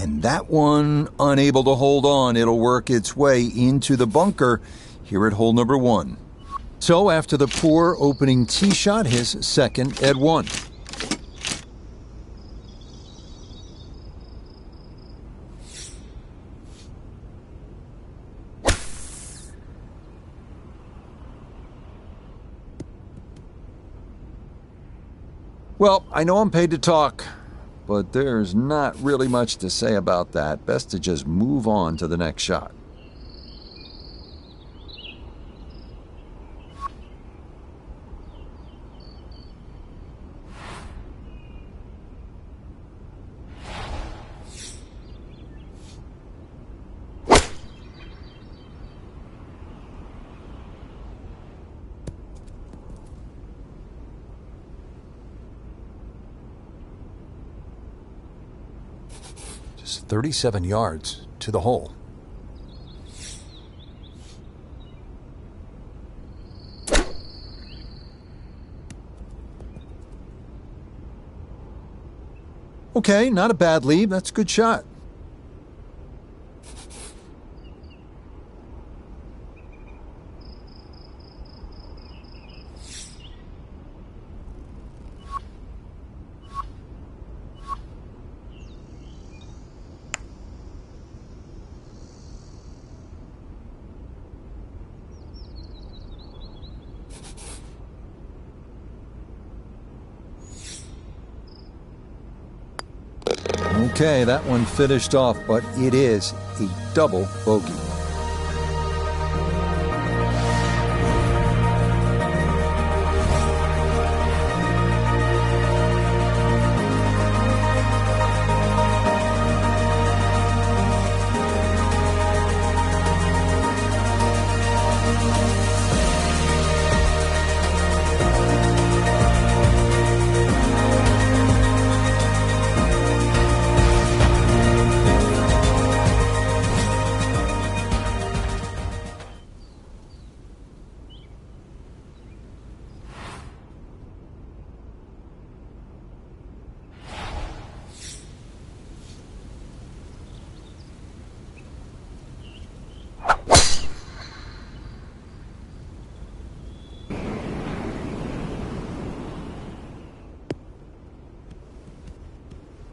And that one, unable to hold on, it'll work its way into the bunker here at hole number 1. So after the poor opening tee shot, his second at 1. Well, I know I'm paid to talk, but there's not really much to say about that. Best to just move on to the next shot. Just 37 yards to the hole. Okay, not a bad lead. That's a good shot. Okay, that one finished off, but it is a double bogey.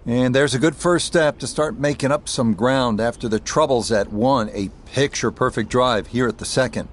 And there's a good first step to start making up some ground after the troubles at 1. A picture-perfect drive here at the second.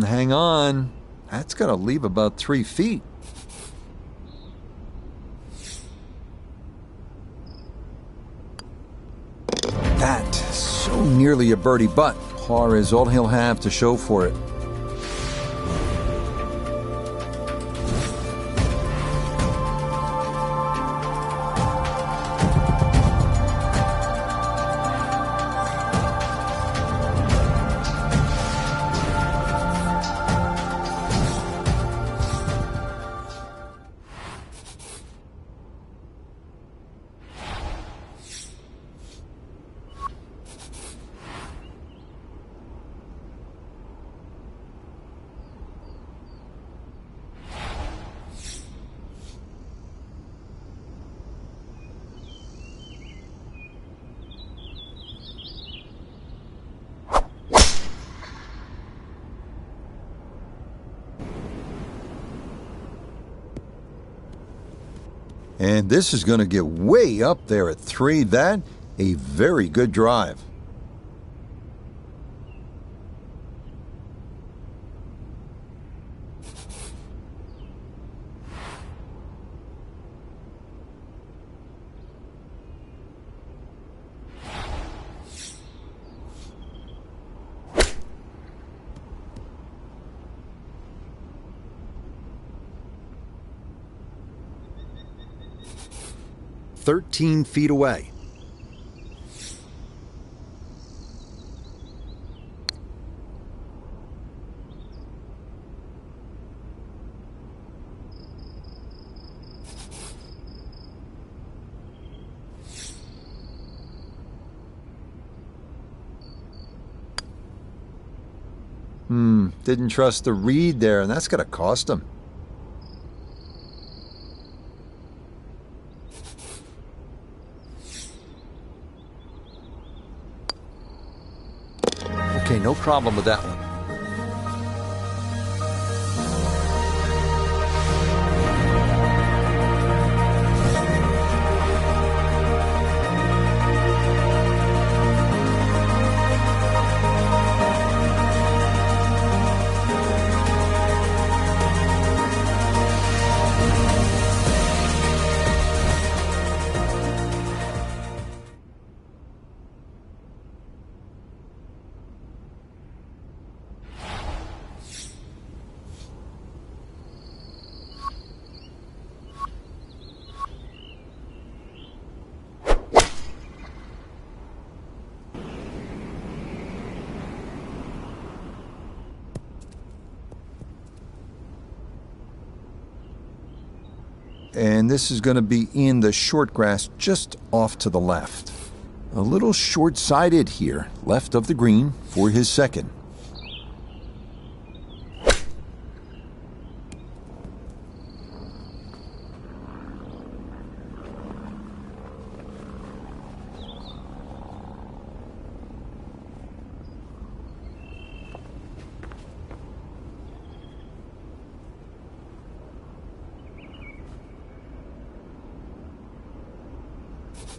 Hang on. That's going to leave about 3 feet. That so nearly a birdie, but par is all he'll have to show for it. And this is going to get way up there at 3. That, a very good drive. "13 feet away." Didn't trust the read there, and that's going to cost him. Okay, no problem with that one. And this is going to be in the short grass just off to the left. A little short-sided here, left of the green for his second.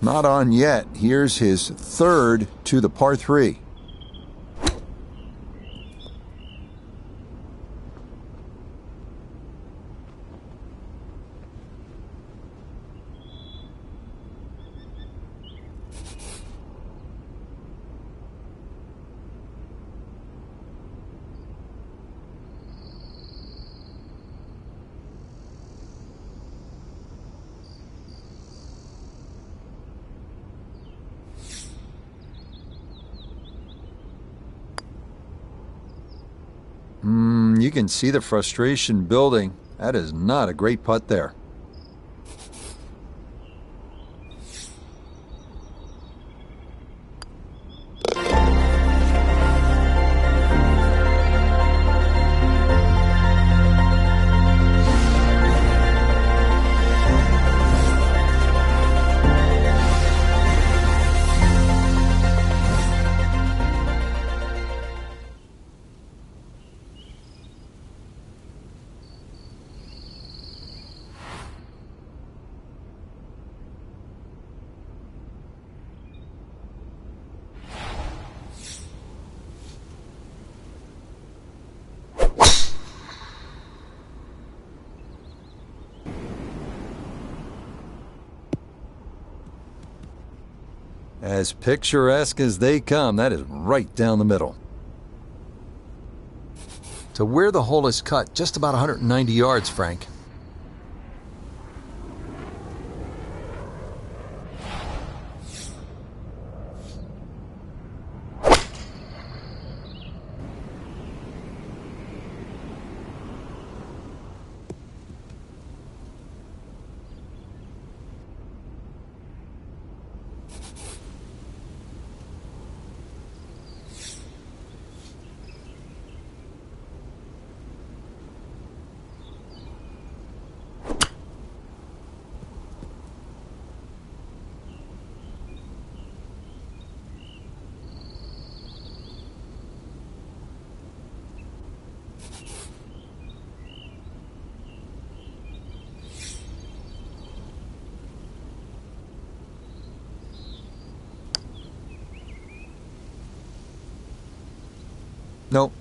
Not on yet. Here's his third to the par 3. You can see the frustration building. That is not a great putt there. As picturesque as they come, that is right down the middle. To where the hole is cut, just about 190 yards, Frank. Nope.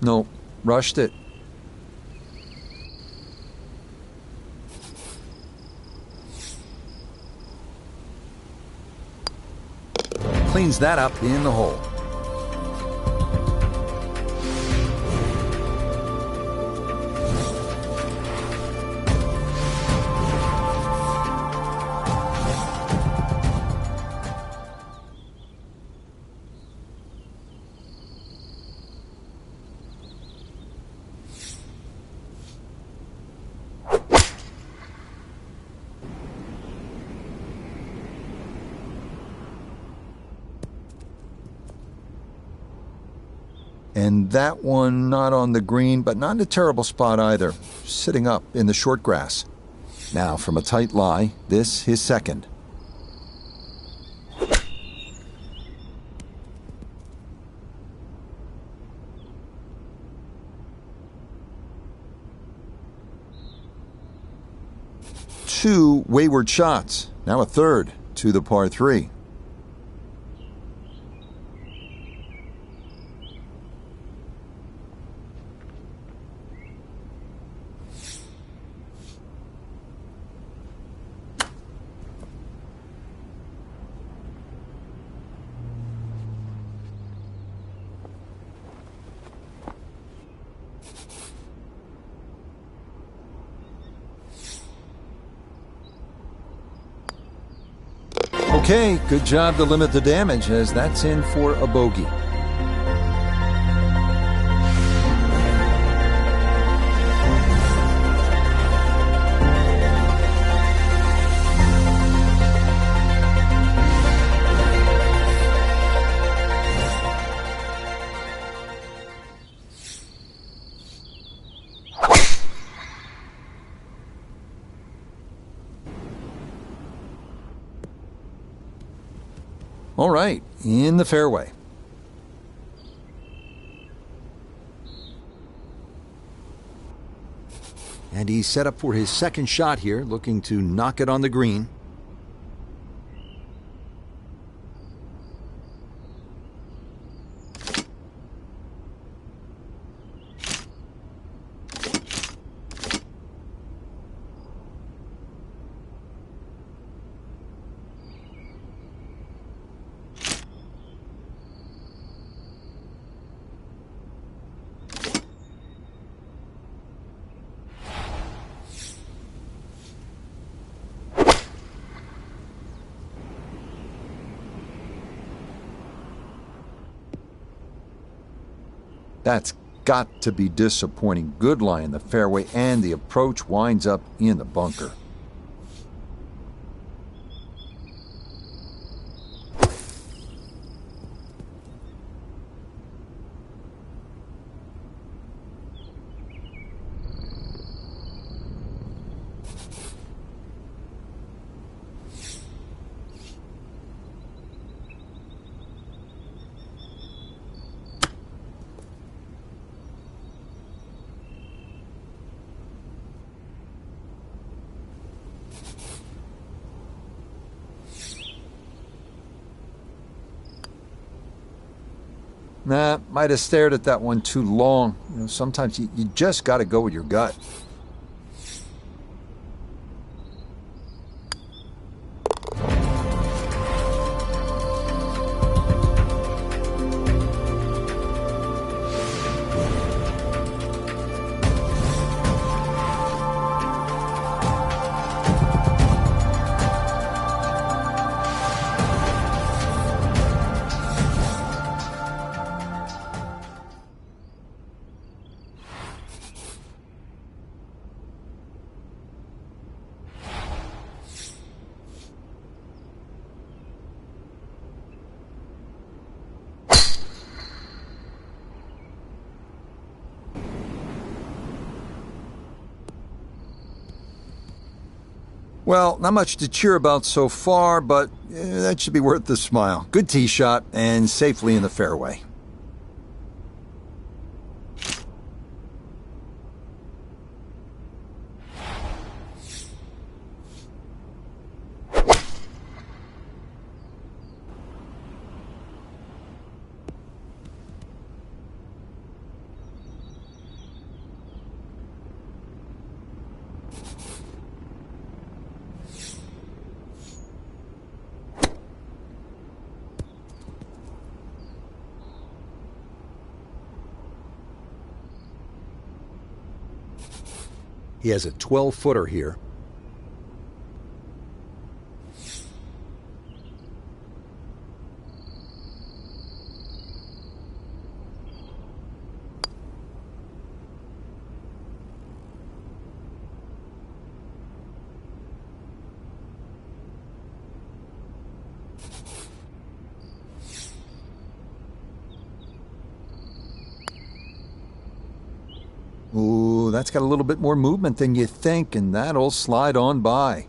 Nope. Rushed it. Cleans that up in the hole. And that one not on the green, but not in a terrible spot either, sitting up in the short grass. Now from a tight lie, this his second. Two wayward shots, now a third to the par 3. Okay, good job to limit the damage, as that's in for a bogey. All right, in the fairway. And he's set up for his second shot here, looking to knock it on the green. That's got to be disappointing. Good lie in the fairway, and the approach winds up in the bunker. Nah, might have stared at that one too long. Sometimes you just got to go with your gut. Well, not much to cheer about so far, but that should be worth the smile. Good tee shot and safely in the fairway. He has a 12-footer here. Ooh, that's got a little bit more movement than you think, and that'll slide on by.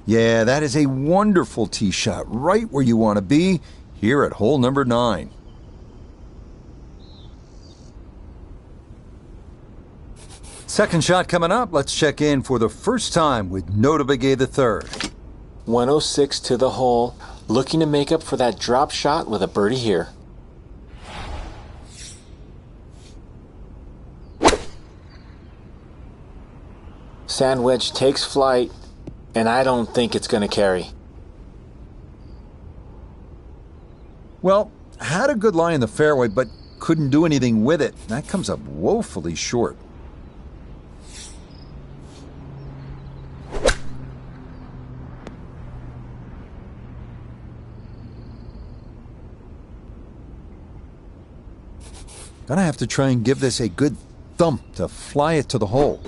Yeah, that is a wonderful tee shot, right where you want to be, here at hole number 9. Second shot coming up. Let's check in for the first time with Nota Begay the third. 106 to the hole, looking to make up for that drop shot with a birdie here. Sand wedge takes flight, and I don't think it's going to carry. Well, had a good lie in the fairway, but couldn't do anything with it. That comes up woefully short. Gonna have to try and give this a good thump to fly it to the hole.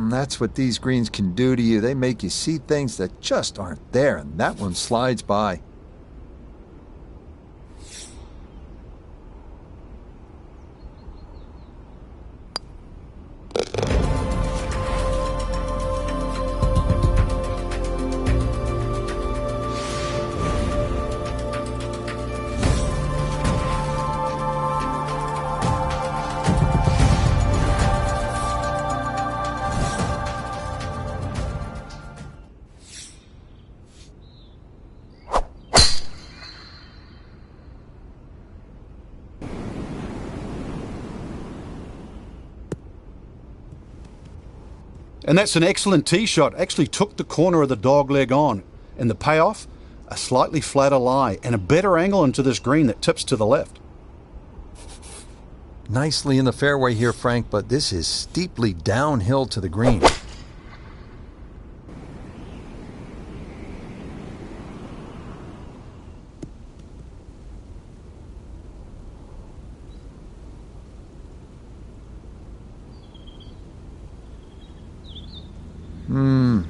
That's what these greens can do to you. They make you see things that just aren't there, and that one slides by. And that's an excellent tee shot. Actually took the corner of the dog leg on. And the payoff, a slightly flatter lie and a better angle into this green that tips to the left. Nicely in the fairway here, Frank, but this is steeply downhill to the green.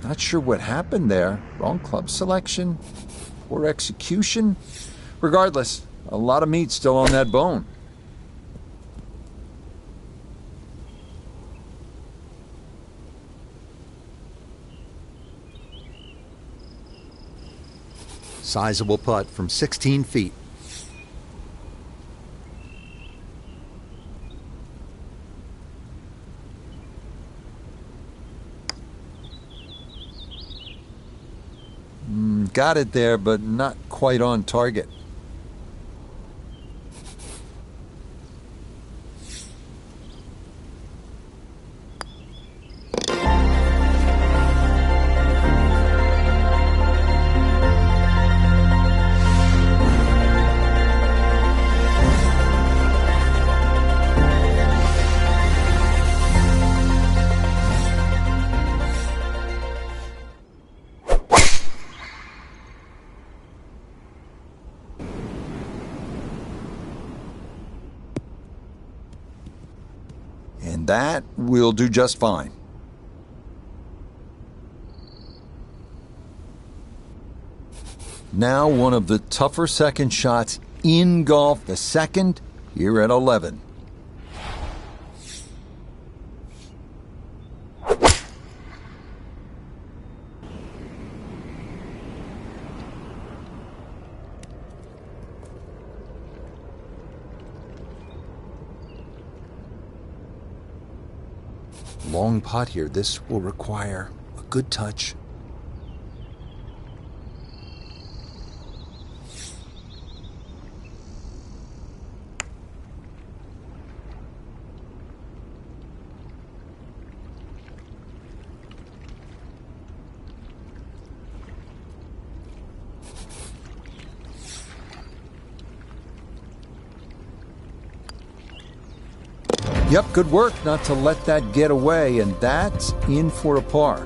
Not sure what happened there. Wrong club selection, poor execution. Regardless, a lot of meat still on that bone. Sizable putt from 16 feet. Got it there, but not quite on target. That will do just fine. Now one of the tougher second shots in golf, the second, here at 11. Long putt here. This will require a good touch. Yep, good work not to let that get away, and that's in for a par.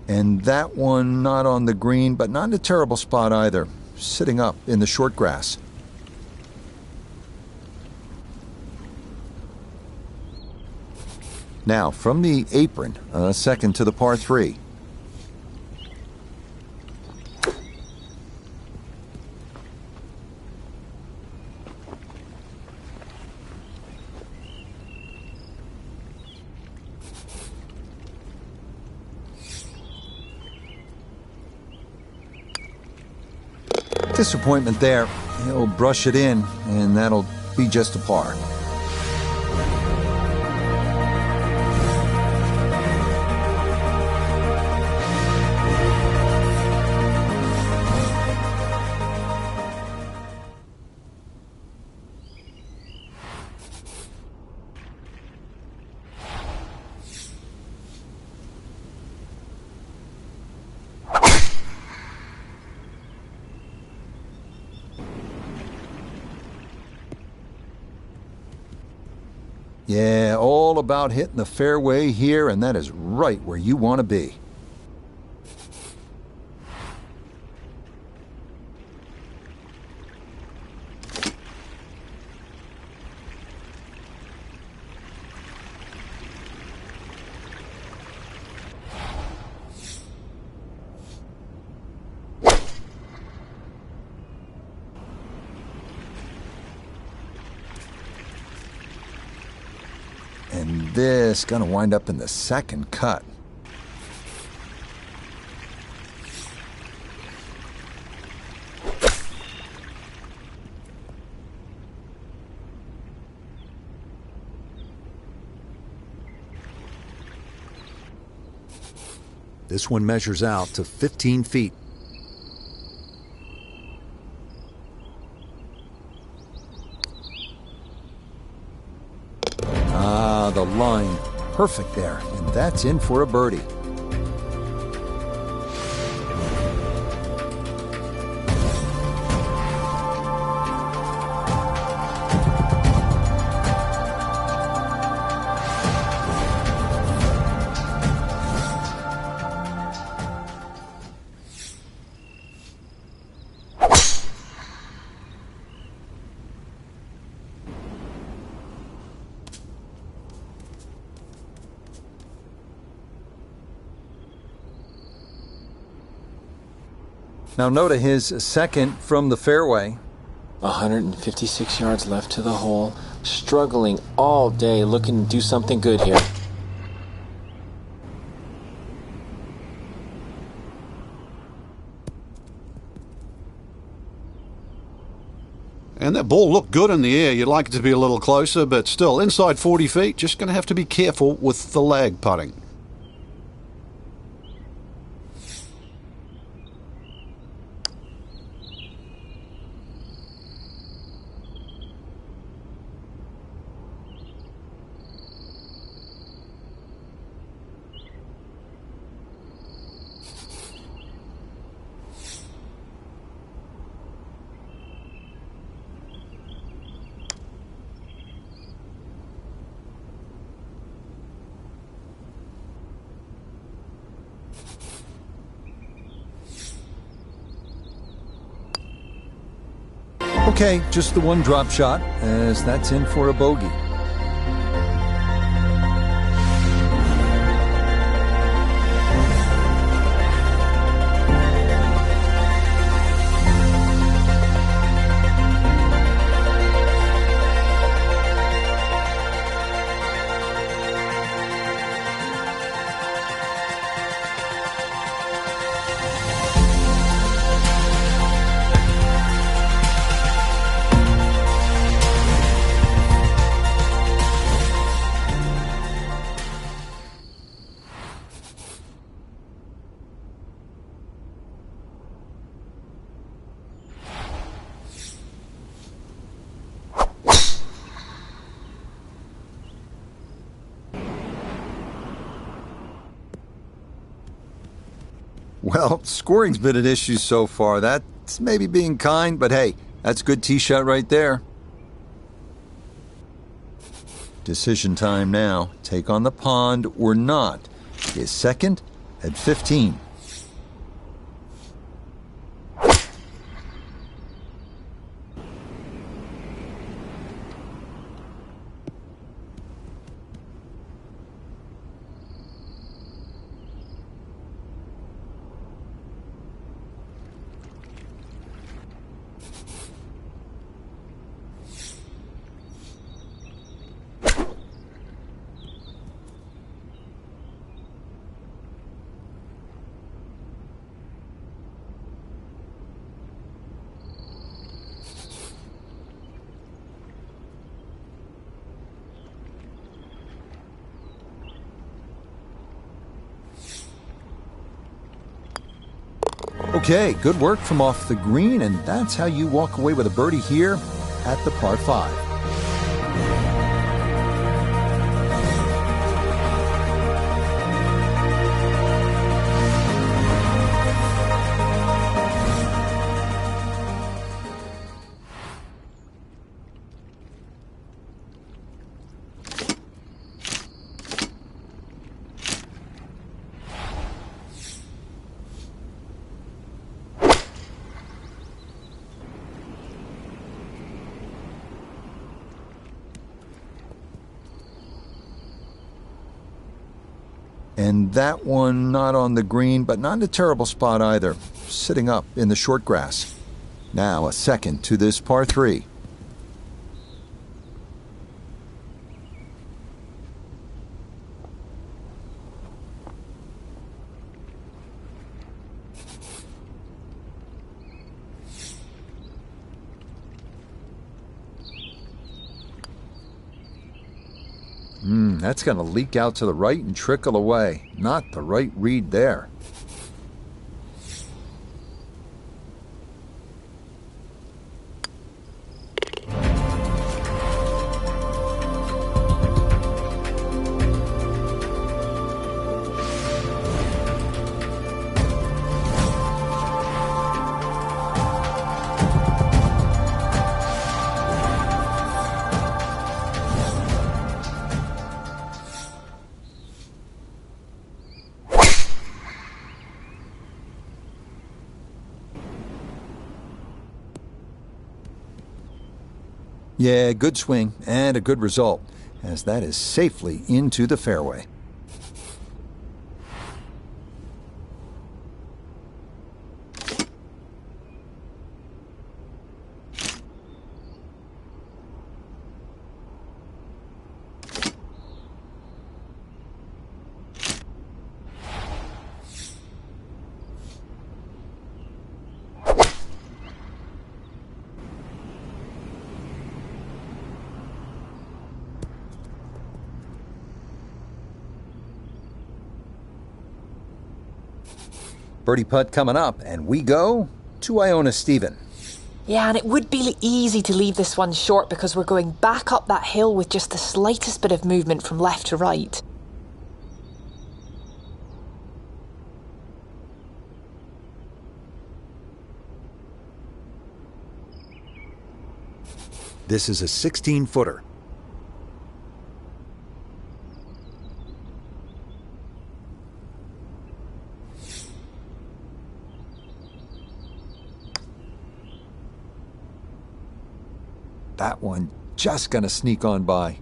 And that one not on the green, but not in a terrible spot either. Sitting up in the short grass. Now, from the apron, second to the par 3. Disappointment there. He'll brush it in, and that'll be just a par. Yeah, all about hitting the fairway here, and that is right where you want to be. And this gonna wind up in the second cut. This one measures out to 15 feet. The line perfect there, and that's in for a birdie. Now note his second from the fairway. 156 yards left to the hole. Struggling all day, looking to do something good here. And that ball looked good in the air. You'd like it to be a little closer, but still, inside 40 feet, just going to have to be careful with the lag putting. Okay, just the one drop shot, as that's in for a bogey. Well, scoring's been an issue so far. That's maybe being kind, but hey, that's a good tee shot right there. Decision time now. Take on the pond or not. His second at 15. Okay, good work from off the green, and that's how you walk away with a birdie here at the par 5. And that one not on the green, but not in a terrible spot either, sitting up in the short grass. Now a second to this par 3. That's going to leak out to the right and trickle away. Not the right read there. Yeah, good swing and a good result, as that is safely into the fairway. Birdie putt coming up, and we go to Iona Stephen. Yeah, and it would be easy to leave this one short because we're going back up that hill with just the slightest bit of movement from left to right. This is a 16-footer. That one just gonna sneak on by.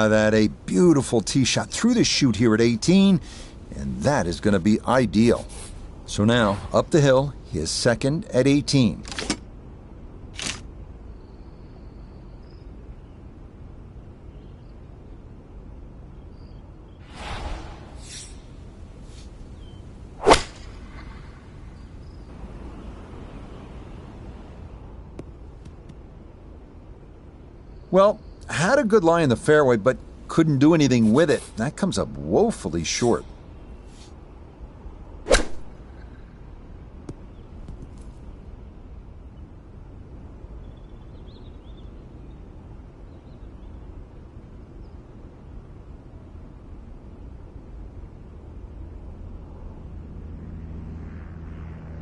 That a beautiful tee shot through the chute here at 18, and that is going to be ideal. So now, up the hill, his second at 18. Well, had a good lie in the fairway, but couldn't do anything with it. That comes up woefully short.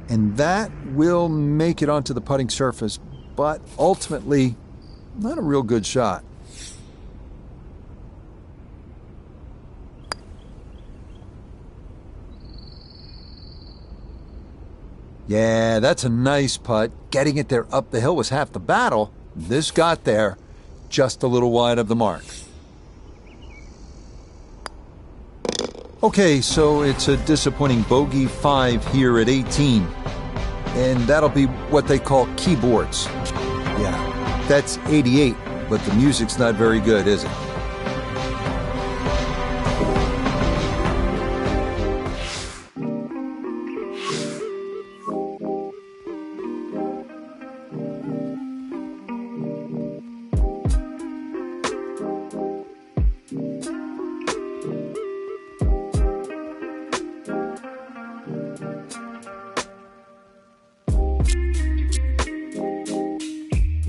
And that will make it onto the putting surface, but ultimately, not a real good shot. Yeah, that's a nice putt. Getting it there up the hill was half the battle. This got there just a little wide of the mark. Okay, so it's a disappointing bogey 5 here at 18. And that'll be what they call keyboards. Yeah, that's 88, but the music's not very good, is it?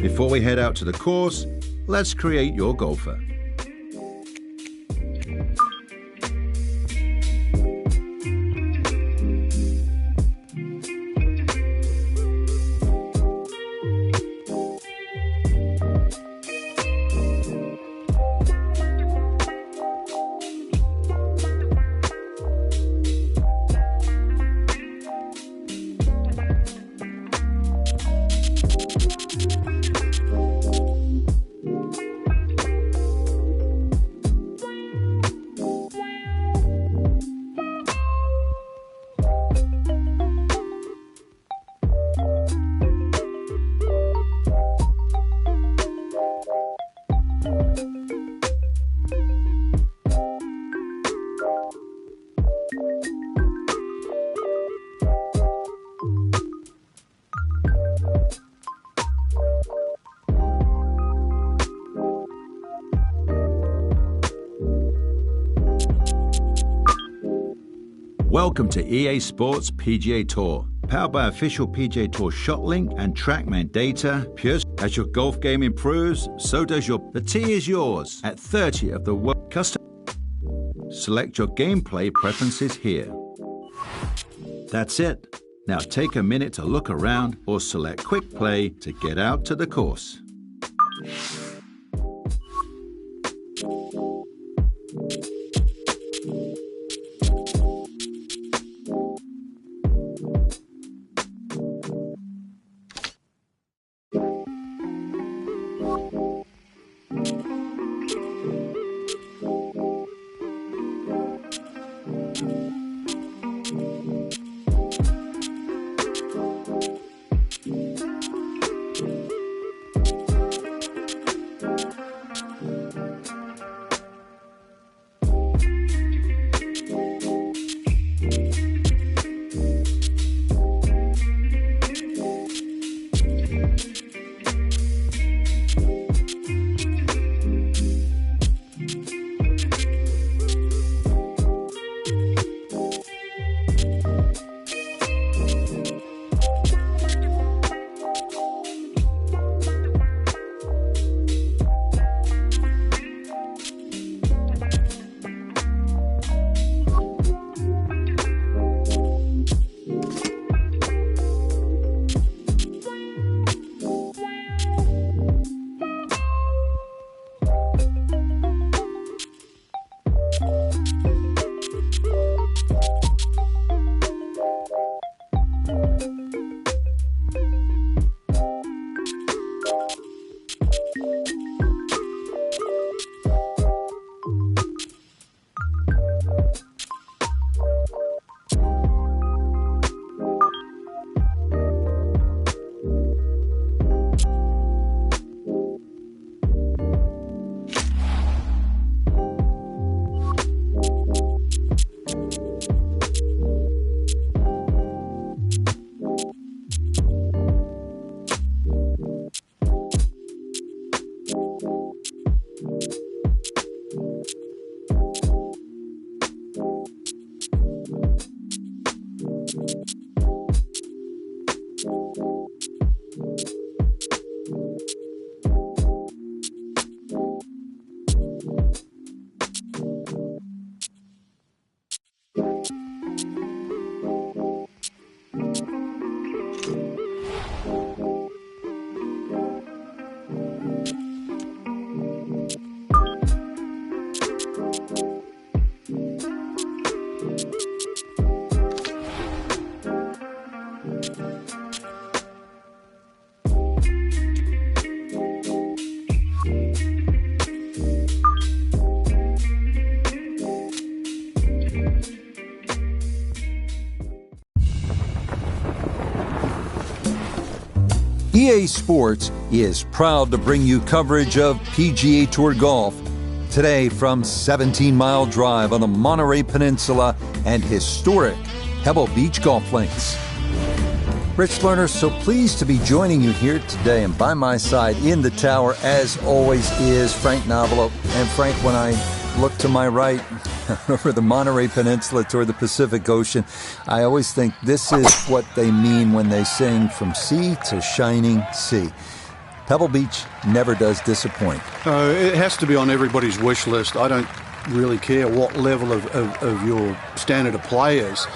Before we head out to the course, let's create your golfer. Welcome to EA Sports PGA Tour. Powered by official PGA Tour ShotLink and TrackMan data, as your golf game improves, so does your... The tee is yours at 30 of the world custom. Select your gameplay preferences here. That's it. Now take a minute to look around or select Quick Play to get out to the course. EA Sports is proud to bring you coverage of PGA Tour golf. Today from 17 Mile Drive on the Monterey Peninsula and historic Pebble Beach golf links. Rich Lerner, so pleased to be joining you here today, and by my side in the tower, as always, is Frank Novelo. And Frank, when I look to my right over the Monterey Peninsula toward the Pacific Ocean, I always think this is what they mean when they sing From Sea to Shining Sea. Pebble Beach never does disappoint. It has to be on everybody's wish list. I don't really care what level of your standard of play is.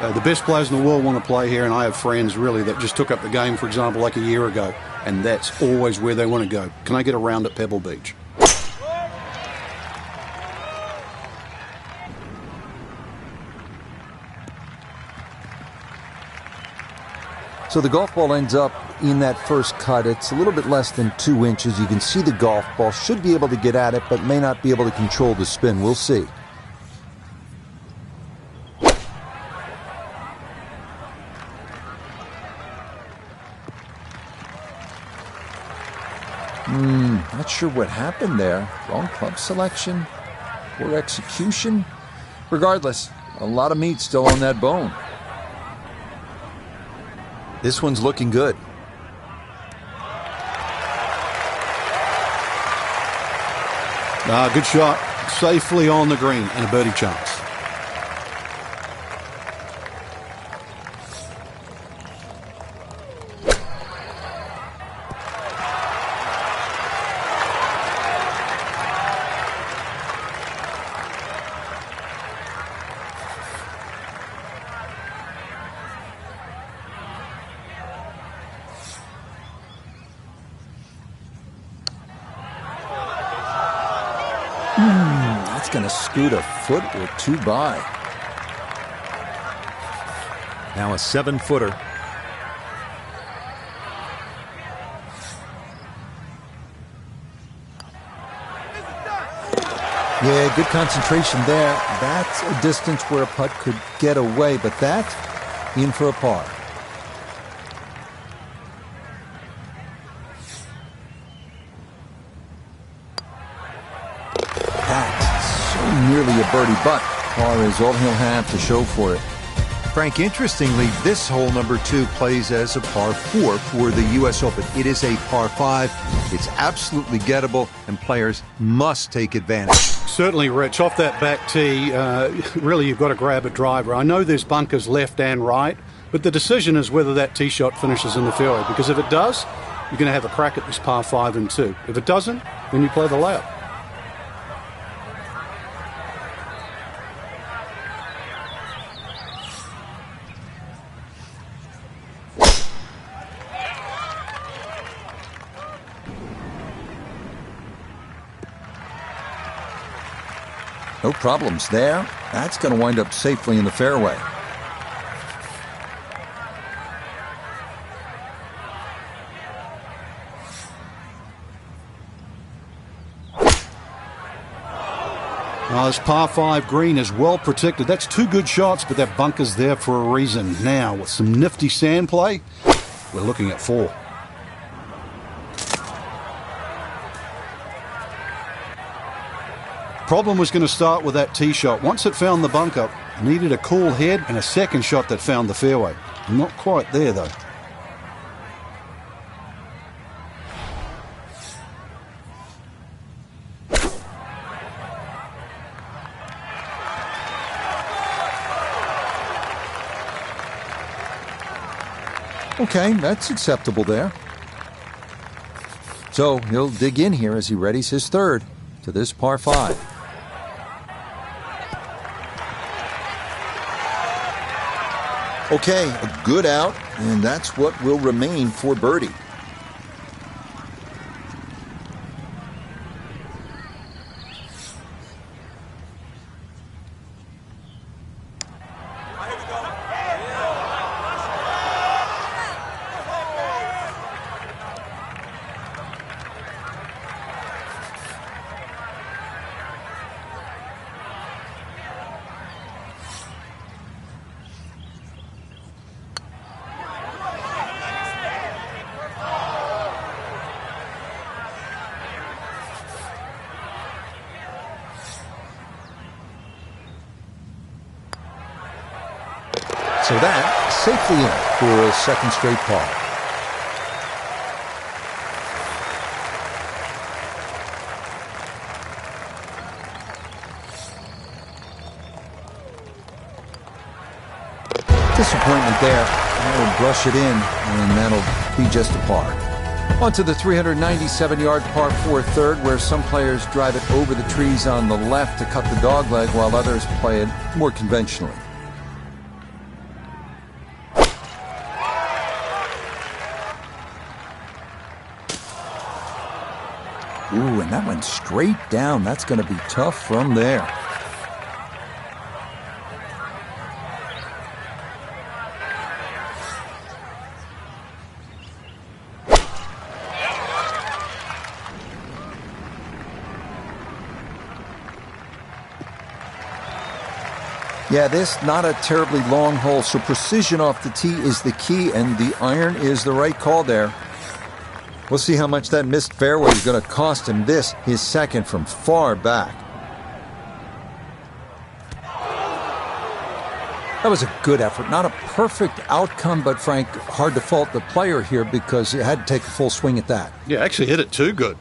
The best players in the world want to play here, and I have friends really that just took up the game, for example, like a year ago, and that's always where they want to go. Can I get a round at Pebble Beach? So the golf ball ends up in that first cut. It's a little bit less than 2 inches. You can see the golf ball. Should be able to get at it, but may not be able to control the spin. We'll see. Not sure what happened there. Wrong club selection, poor execution. Regardless, a lot of meat still on that bone. This one's looking good. Good shot. Safely on the green and a birdie chance. That's going to scoot a foot or two by. Now a 7-footer. Yeah, good concentration there. That's a distance where a putt could get away, but that in for a par. Nearly a birdie, but par is all he'll have to show for it. Frank, interestingly, this hole number 2 plays as a par 4 for the U.S. Open. It is a par 5. It's absolutely gettable, and players must take advantage. Certainly, Rich. Off that back tee, really you've got to grab a driver. I know there's bunkers left and right, but the decision is whether that tee shot finishes in the fairway, because if it does, you're going to have a crack at this par 5 and 2. If it doesn't, then you play the layup. No problems there. That's going to wind up safely in the fairway. Now, this par 5 green is well protected. That's 2 good shots, but that bunker's there for a reason. Now, with some nifty sand play, we're looking at 4. Problem was going to start with that tee shot. Once it found the bunker, it needed a cool head and a second shot that found the fairway. Not quite there, though. Okay, that's acceptable there. So he'll dig in here as he readies his third. to this par 5. Okay, a good out, and that's what will remain for birdie. So that safely in for a second straight par. Disappointment there. That'll brush it in, and that'll be just a par. On to the 397-yard par 4 third, where some players drive it over the trees on the left to cut the dogleg, while others play it more conventionally. Ooh, and that went straight down. That's going to be tough from there. Yeah, this not a terribly long hole, so precision off the tee is the key, and the iron is the right call there. We'll see how much that missed fairway is going to cost him. This, his second from far back. That was a good effort. Not a perfect outcome, but Frank, hard to fault the player here because he had to take a full swing at that. Yeah, actually hit it too good.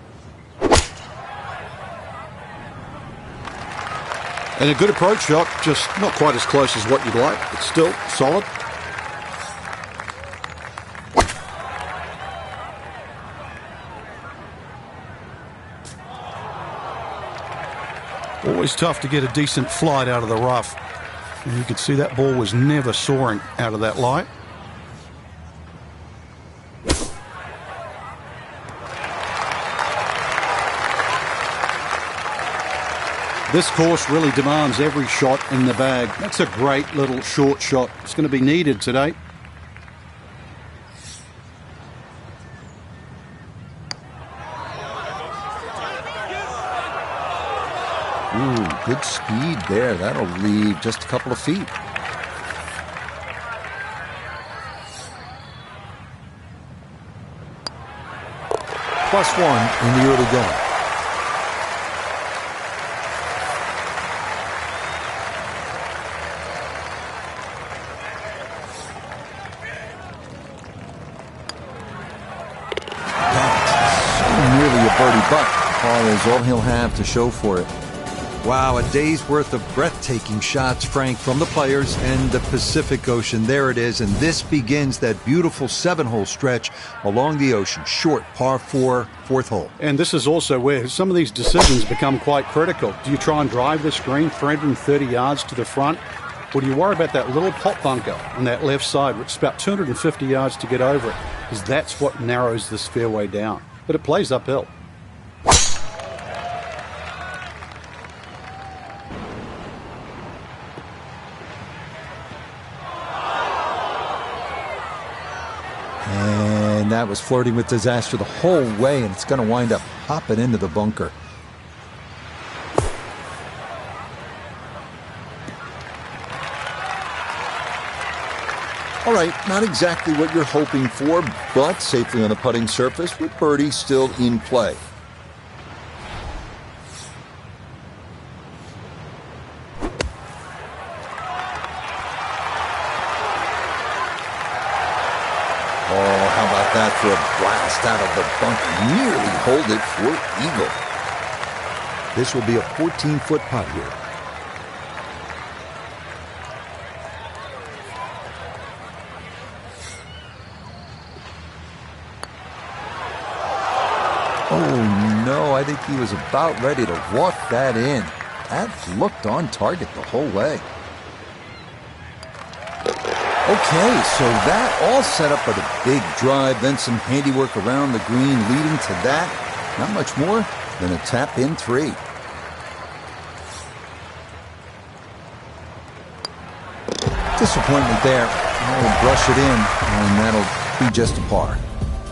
And a good approach shot, just not quite as close as what you'd like, but still solid. Always tough to get a decent flight out of the rough. And you could see that ball was never soaring out of that light. This course really demands every shot in the bag. That's a great little short shot. It's going to be needed today. Ooh, good speed there. That'll leave just a couple of feet. +1 in the early going. Birdie, but par is all he'll have to show for it. Wow, a day's worth of breathtaking shots, Frank, from the players and the Pacific Ocean. There it is, and this begins that beautiful 7-hole stretch along the ocean. Short, par 4, 4th hole. And this is also where some of these decisions become quite critical. Do you try and drive this green 330 yards to the front, or do you worry about that little pot bunker on that left side, which is about 250 yards to get over it? Because that's what narrows this fairway down. But it plays uphill. And that was flirting with disaster the whole way, and it's going to wind up popping into the bunker. All right, not exactly what you're hoping for, but safely on the putting surface with birdie still in play. Oh, how about that for a blast out of the bunker? Nearly hold it for eagle. This will be a 14-foot putt here. Oh, no, I I think he was about ready to walk that in. That looked on target the whole way. Okay, so that all set up with a big drive, then some handiwork around the green leading to that. Not much more than a tap-in 3. Disappointment there. I'll brush it in, and that'll be just a par.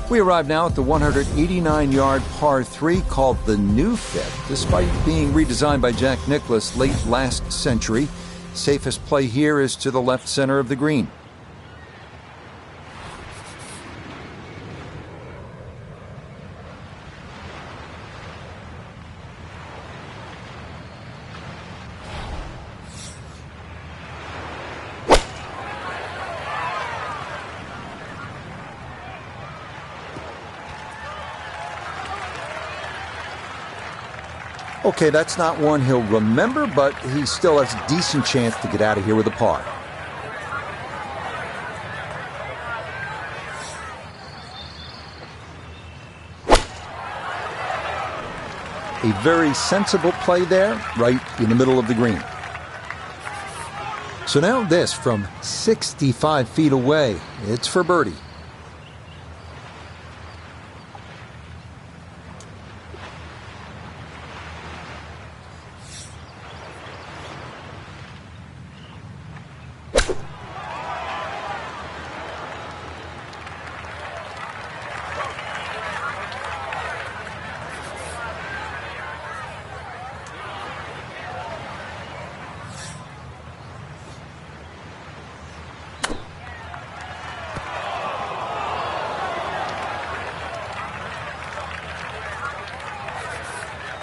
We arrive now at the 189-yard par 3 called the New Fit. Despite being redesigned by Jack Nicklaus late last century, safest play here is to the left center of the green. Okay, that's not one he'll remember, but he still has a decent chance to get out of here with a par. A very sensible play there, right in the middle of the green. So now this from 65 feet away. It's for birdie.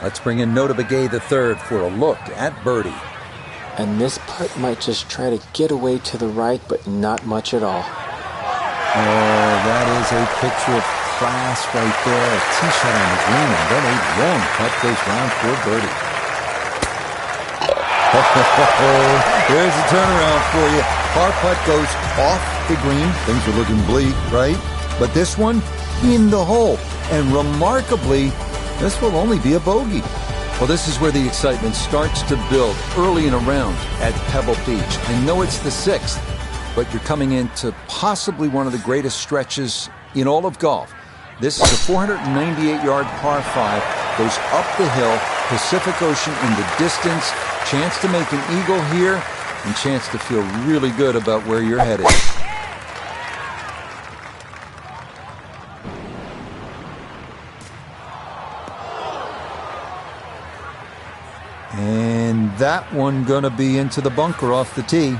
Let's bring in Nota Begay III for a look at birdie. And this putt might just try to get away to the right, but not much at all. Oh, that is a picture of class right there. A tee shot on the green, and then a long putt goes down for birdie. There's a turnaround for you. Par putt goes off the green. Things are looking bleak, right? But this one, in the hole. And remarkably, this will only be a bogey. Well, this is where the excitement starts to build early in a round at Pebble Beach. I know it's the 6th, but you're coming into possibly one of the greatest stretches in all of golf. This is a 498-yard par 5, goes up the hill, Pacific Ocean in the distance, chance to make an eagle here, and chance to feel really good about where you're headed. And that one gonna be into the bunker off the tee.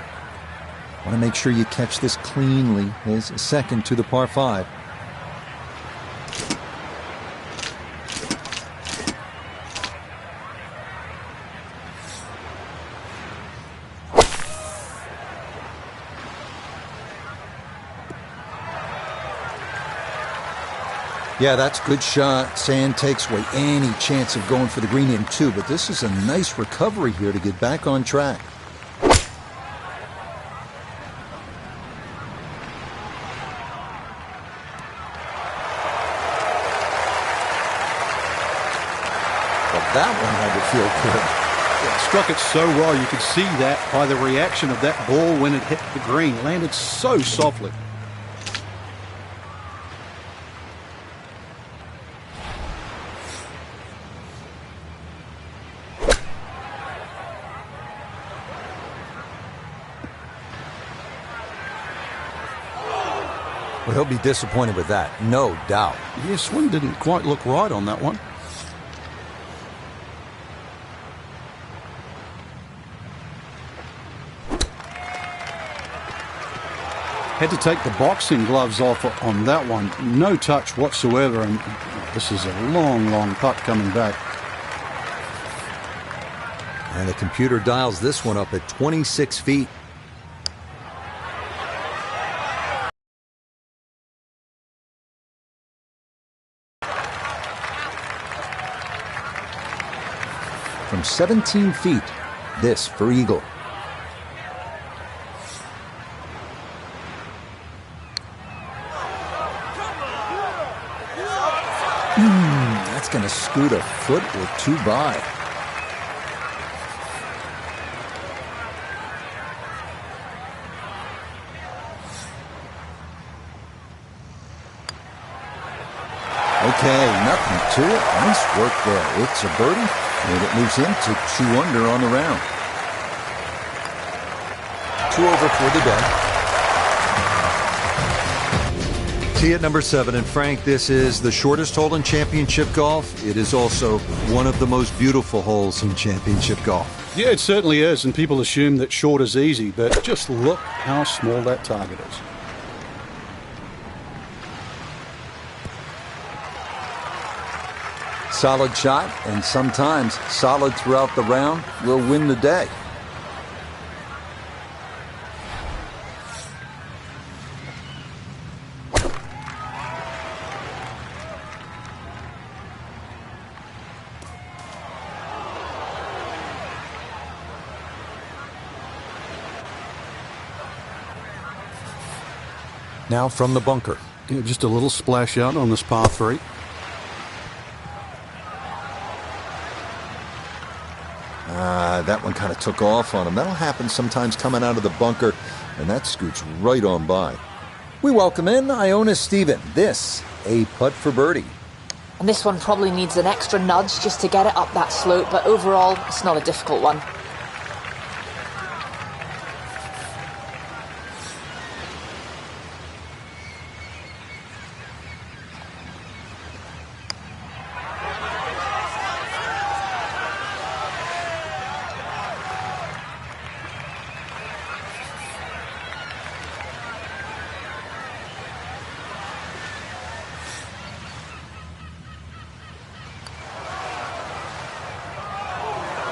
Want to make sure you catch this cleanly. Is second to the par 5. Yeah, that's a good shot. Sand takes away any chance of going for the green in 2, but this is a nice recovery here to get back on track. But that one had to feel good. Yeah, struck it so well. You could see that by the reaction of that ball when it hit the green. Landed so softly. Well, he'll be disappointed with that, no doubt. Yeah, swing didn't quite look right on that one. Had to take the boxing gloves off on that one. No touch whatsoever, and this is a long, long putt coming back. And the computer dials this one up at 26 feet. From 17 feet, this for eagle. That's going to scoot a foot or two by. Okay, nothing to it. Nice work there. It's a birdie, and it moves him to 2 under on the round. 2 over for the day. Tee at number 7, and Frank, this is the shortest hole in championship golf. It is also one of the most beautiful holes in championship golf. Yeah, it certainly is, and people assume that short is easy, but just look how small that target is. Solid shot, and sometimes solid throughout the round will win the day. Now from the bunker. Yeah, just a little splash out on this par 3. That one kind of took off on him. That'll happen sometimes coming out of the bunker, and that scoots right on by. We welcome in Iona Stephen. This, a putt for birdie. And this one probably needs an extra nudge just to get it up that slope, but overall, it's not a difficult one.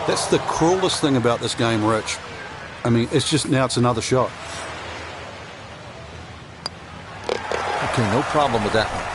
That's the cruelest thing about this game, Rich. I mean, it's just now it's another shot. Okay, no problem with that one.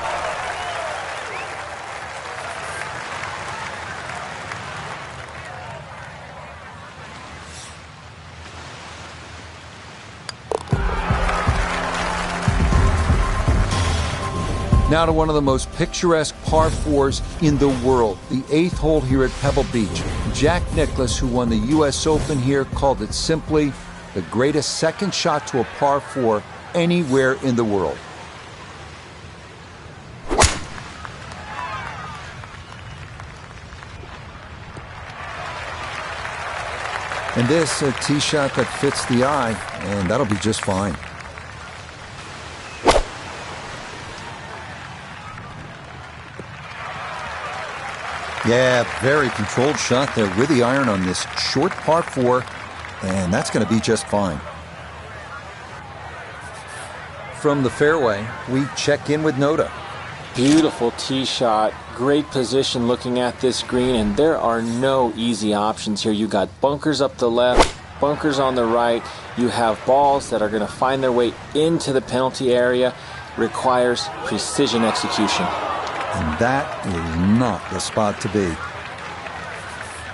Now to one of the most picturesque par 4s in the world, the 8th hole here at Pebble Beach. Jack Nicklaus, who won the U.S. Open here, called it simply the greatest second shot to a par 4 anywhere in the world. And this, a tee shot that fits the eye, and that'll be just fine. Yeah, very controlled shot there with the iron on this short par 4, and that's going to be just fine. From the fairway, we check in with Noda. Beautiful tee shot, great position looking at this green, and there are no easy options here. You got bunkers up the left, bunkers on the right. You have balls that are going to find their way into the penalty area. Requires precision execution. And that is not the spot to be.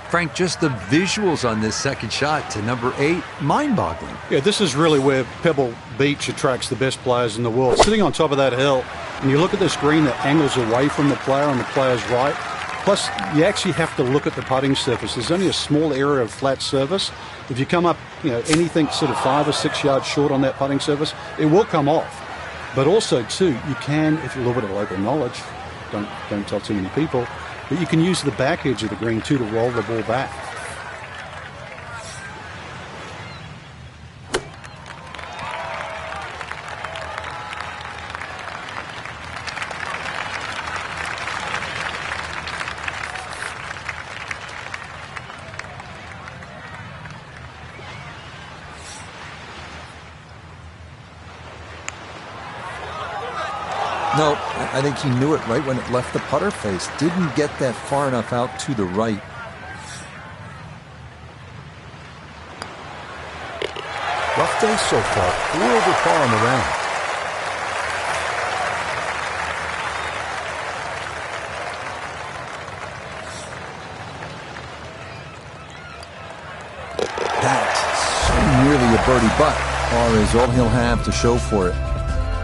Frank, just the visuals on this second shot to number 8, mind-boggling. Yeah, this is really where Pebble Beach attracts the best players in the world. Sitting on top of that hill, and you look at this green that angles away from the player on the player's right. Plus, you actually have to look at the putting surface. There's only a small area of flat surface. If you come up, anything sort of 5 or 6 yards short on that putting surface, it will come off. But also, too, you can, if you're a little bit of local knowledge, don't tell too many people, but you can use the back edge of the green too to roll the ball back. No, I think he knew it right when it left the putter face. Didn't get that far enough out to the right. Rough day so far. 4 over par on the round. That's so nearly a birdie, but par is all he'll have to show for it.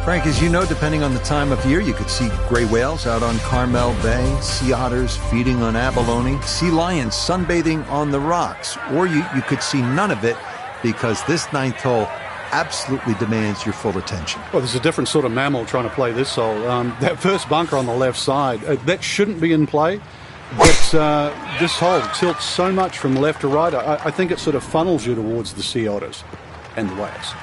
Frank, as you know, depending on the time of year, you could see gray whales out on Carmel Bay, sea otters feeding on abalone, sea lions sunbathing on the rocks, or you could see none of it because this ninth hole absolutely demands your full attention. Well, there's a different sort of mammal trying to play this hole. That first bunker on the left side, that shouldn't be in play, but this hole tilts so much from left to right, I think it sort of funnels you towards the sea otters and the whales.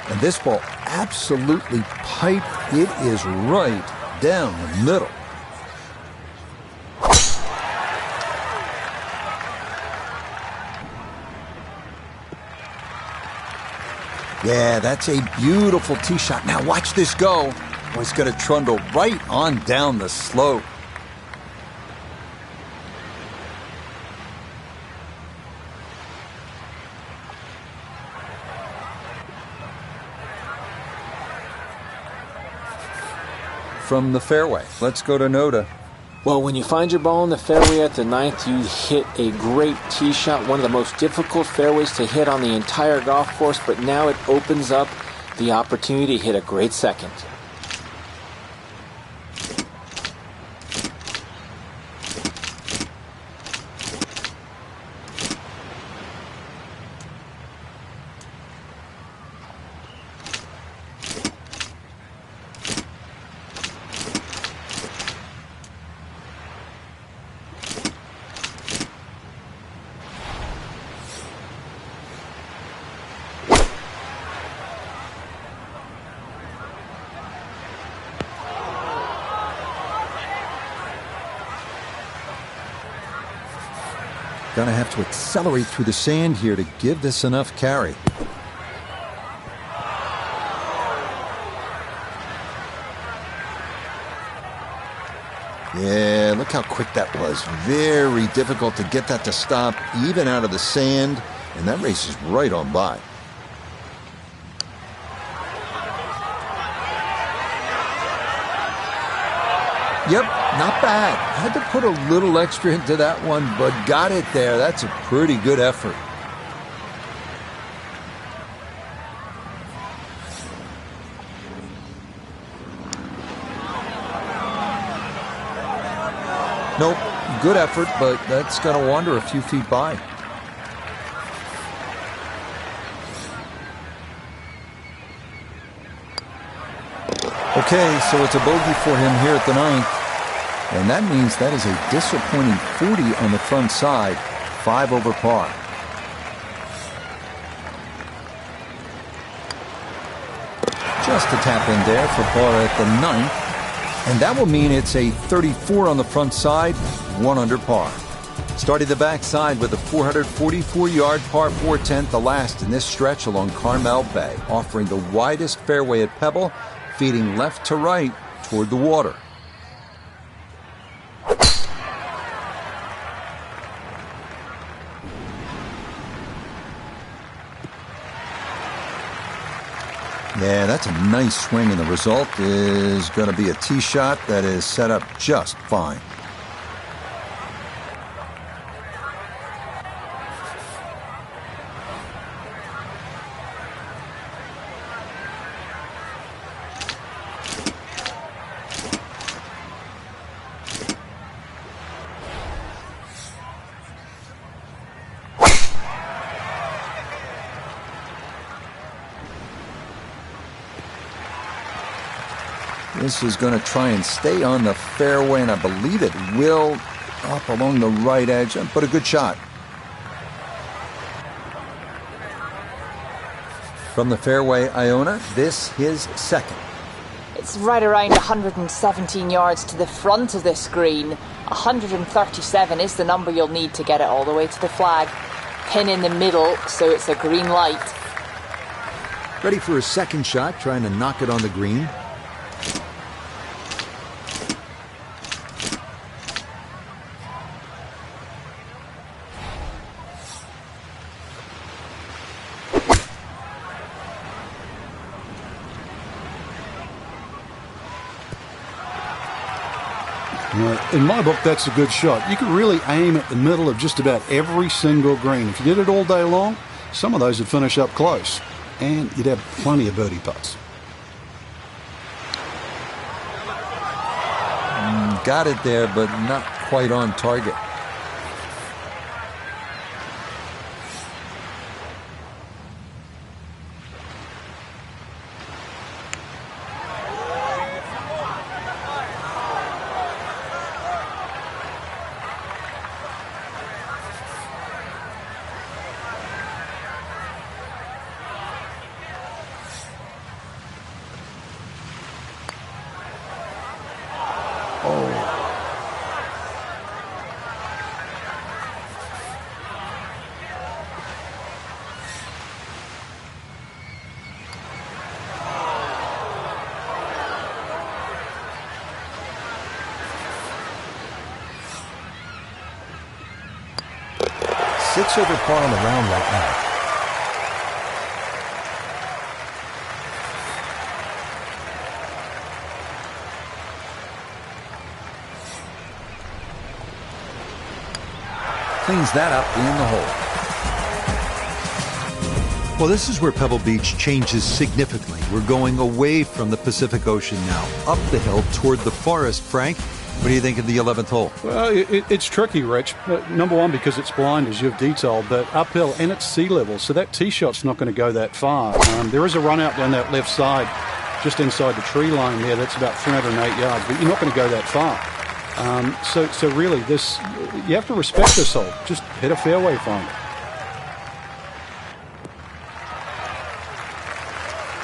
And this ball absolutely piped. It is right down the middle. Yeah, that's a beautiful tee shot. Now watch this go. Oh, it's going to trundle right on down the slope. From the fairway, let's go to Noda. Well, when you find your ball in the fairway at the ninth, you hit a great tee shot, one of the most difficult fairways to hit on the entire golf course, but now it opens up the opportunity to hit a great second. Gonna have to accelerate through the sand here to give this enough carry. Yeah, look how quick that was. Very difficult to get that to stop, even out of the sand, and that races right on by. Yep, not bad. Had to put a little extra into that one, but got it there. That's a pretty good effort. Nope, good effort, but that's going to wander a few feet by. Okay, so it's a bogey for him here at the ninth. And that means that is a disappointing 40 on the front side, 5 over par. Just a tap in there for par at the ninth. And that will mean it's a 34 on the front side, 1 under par. Starting the backside with a 444-yard par 4/10, the last in this stretch along Carmel Bay, offering the widest fairway at Pebble, feeding left to right toward the water. Yeah, that's a nice swing, and the result is going to be a tee shot that is set up just fine. This is going to try and stay on the fairway, and I believe it will, up along the right edge, but a good shot. From the fairway, Iona, this his second. It's right around 117 yards to the front of this green. 137 is the number you'll need to get it all the way to the flag. Pin in the middle, so it's a green light. Ready for a second shot, trying to knock it on the green. In my book, that's a good shot. You can really aim at the middle of just about every single green. If you did it all day long, some of those would finish up close. and you'd have plenty of birdie putts. Got it there, but not quite on target. Six over par on the round right now. Cleans that up in the hole. Well, this is where Pebble Beach changes significantly. We're going away from the Pacific Ocean now, up the hill toward the forest. Frank, what do you think of the 11th hole? Well, it's tricky, Rich. Number one, because it's blind, as you've detailed, but uphill and it's sea level, so that tee shot's not going to go that far. There is a run out down that left side, just inside the tree line there. That's about 308 yards, but you're not going to go that far. So really, you have to respect this hole. Just hit a fairway finder.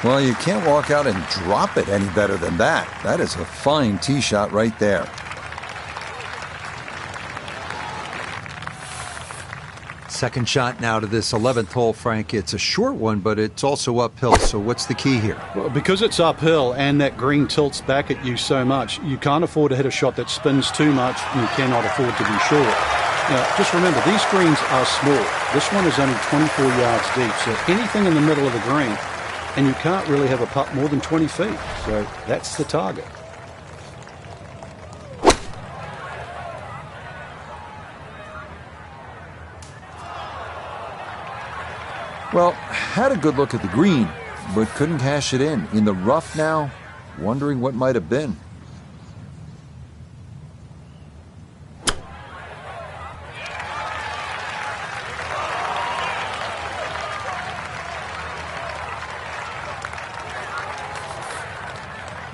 Well, you can't walk out and drop it any better than that. That is a fine tee shot right there. Second shot now to this 11th hole, Frank. It's a short one, but it's also uphill. So what's the key here? Well, because it's uphill and that green tilts back at you so much, you can't afford to hit a shot that spins too much, and you cannot afford to be short. Now, just remember, these greens are small. This one is only 24 yards deep, so anything in the middle of the green, and you can't really have a putt more than 20 feet. So that's the target. Well, had a good look at the green, but couldn't cash it in. In the rough now, wondering what might have been.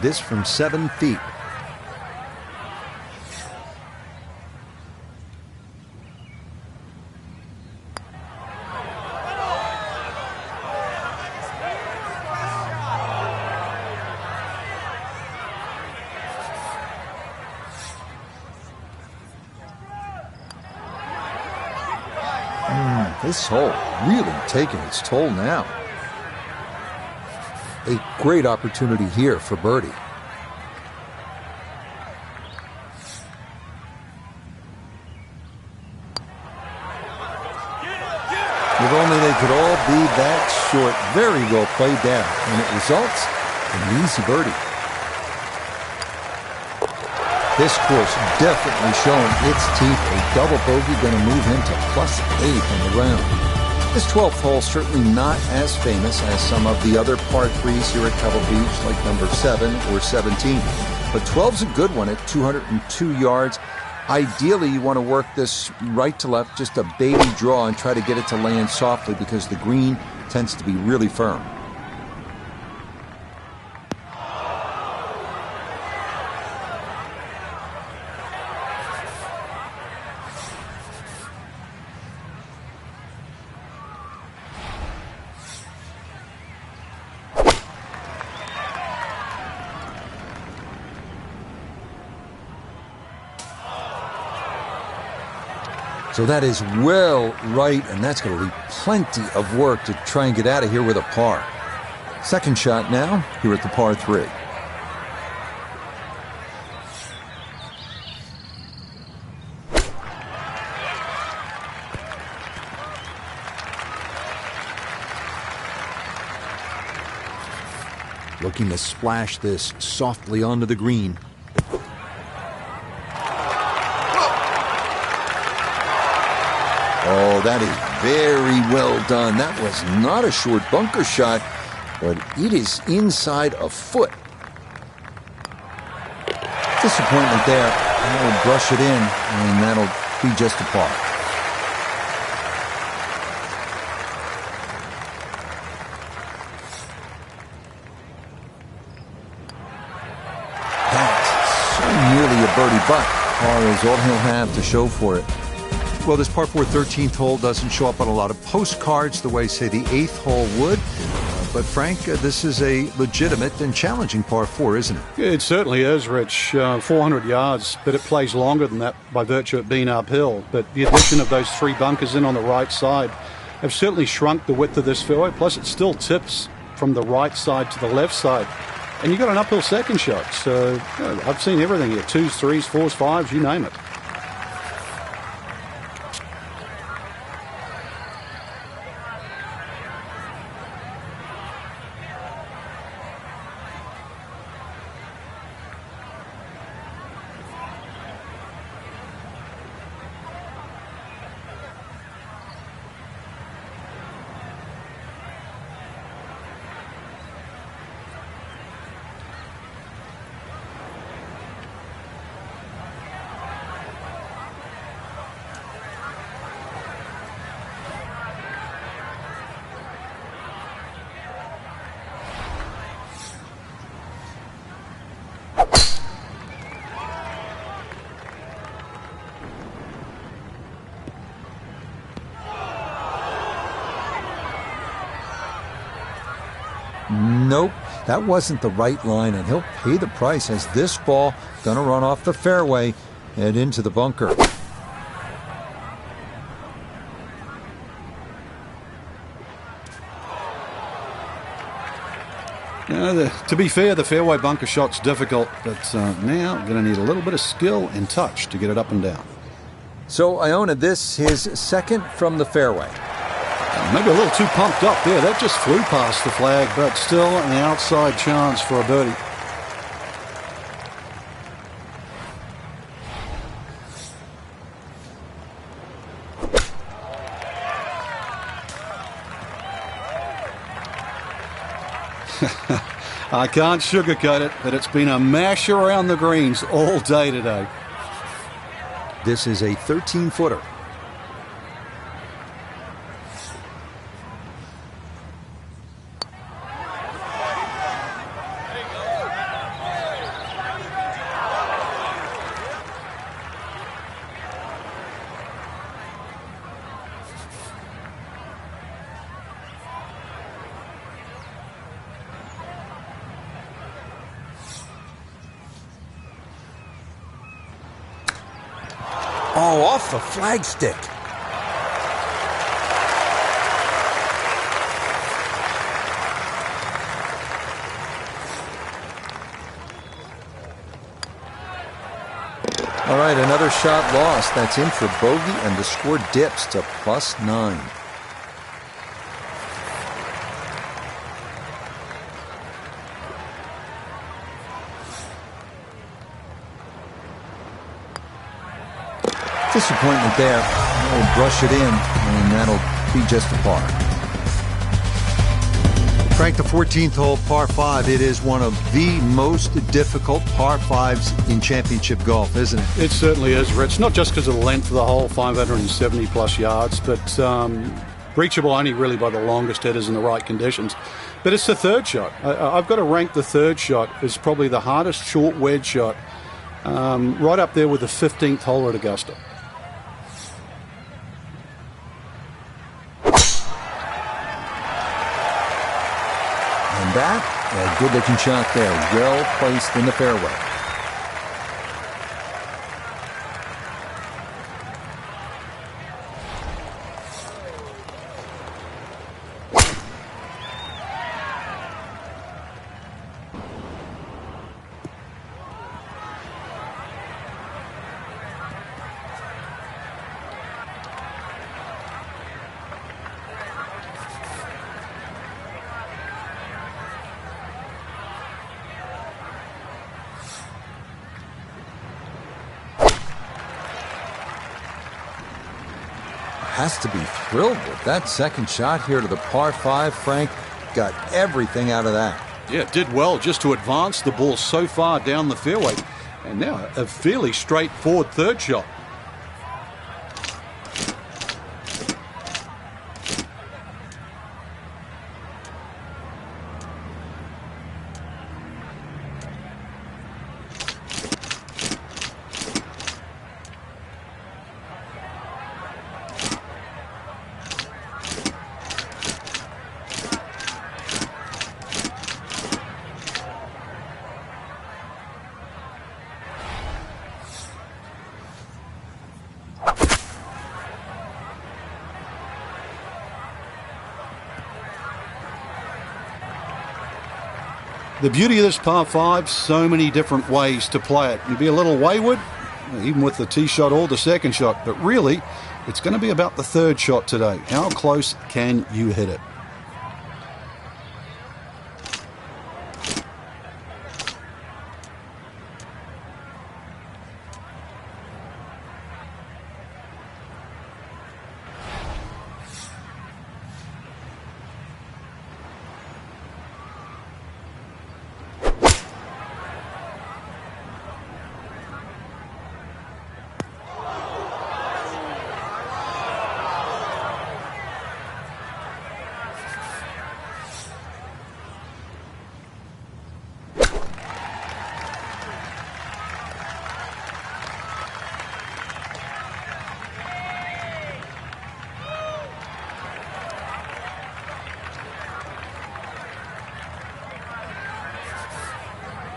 This from 7 feet. This hole really taking its toll now. A great opportunity here for birdie. If only they could all be that short. Very well played down, and it results in an easy birdie. This course definitely showing its teeth. A double bogey going to move him to +8 on the round. This 12th hole certainly not as famous as some of the other par 3s here at Pebble Beach, like number 7 or 17. But 12's a good one at 202 yards. Ideally, you want to work this right to left, just a baby draw, and try to get it to land softly because the green tends to be really firm. So that is well right, and that's going to leave plenty of work to try and get out of here with a par. Second shot now, here at the par 3. Looking to splash this softly onto the green. Oh, that is Very well done. That was not a short bunker shot, but it is inside a foot. Disappointment there. That'll brush it in, and that'll be just a par. That's so nearly a birdie, but par is all he'll have to show for it. Well, this par 4 13th hole doesn't show up on a lot of postcards the way, say, the 8th hole would. But, Frank, this is a legitimate and challenging par 4, isn't it? It certainly is, Rich. 400 yards, but it plays longer than that by virtue of it being uphill. But the addition of those 3 bunkers in on the right side have certainly shrunk the width of this fairway. Plus, it still tips from the right side to the left side. And you've got an uphill second shot. So, I've seen everything here. 2s, 3s, 4s, 5s, you name it. Nope, that wasn't the right line, and he'll pay the price as this ball gonna run off the fairway and into the bunker. Now, to be fair, the fairway bunker shot's difficult, but now going to need a little bit of skill and touch to get it up and down. So Iona, this his second from the fairway. Maybe a little too pumped up there. That just flew past the flag, but still an outside chance for a birdie. I can't sugarcoat it, but it's been a mash around the greens all day today. This is a 13-footer. Oh, off the flagstick. All right, another shot lost. That's in for bogey, and the score dips to +9. Disappointment there. We'll brush it in, and that'll be just a par. Frank, the 14th hole, par 5, it is one of the most difficult par 5s in championship golf, isn't it? It certainly is, Rich. Not just because of the length of the hole, 570-plus yards, but reachable only really by the longest hitters in the right conditions. But it's the third shot. I've got to rank the third shot as probably the hardest short wedge shot, right up there with the 15th hole at Augusta. And that, a good-looking shot there, well placed in the fairway. has to be thrilled with that second shot here to the par 5. Frank got everything out of that. Yeah, did well just to advance the ball so far down the fairway. And now a fairly straightforward third shot. The beauty of this par 5, so many different ways to play it. You'd be a little wayward, even with the tee shot or the second shot, but really, it's going to be about the third shot today. How close can you hit it?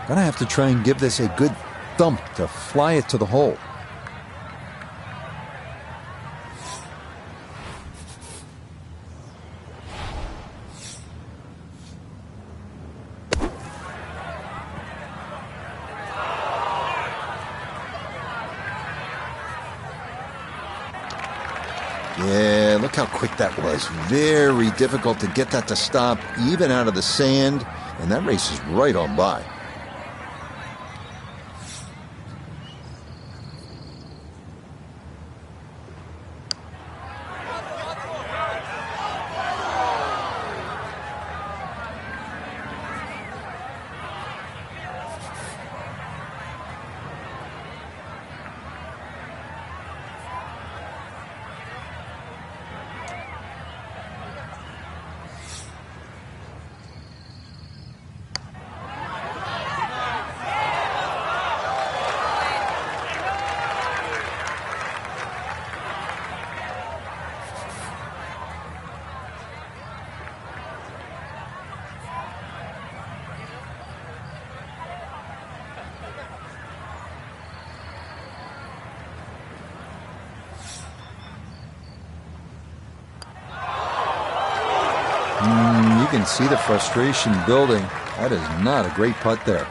Gonna have to try and give this a good thump to fly it to the hole. Yeah, look how quick that was. Very difficult to get that to stop, even out of the sand, and that race is right on by. You can see the frustration building. That is not a great putt there.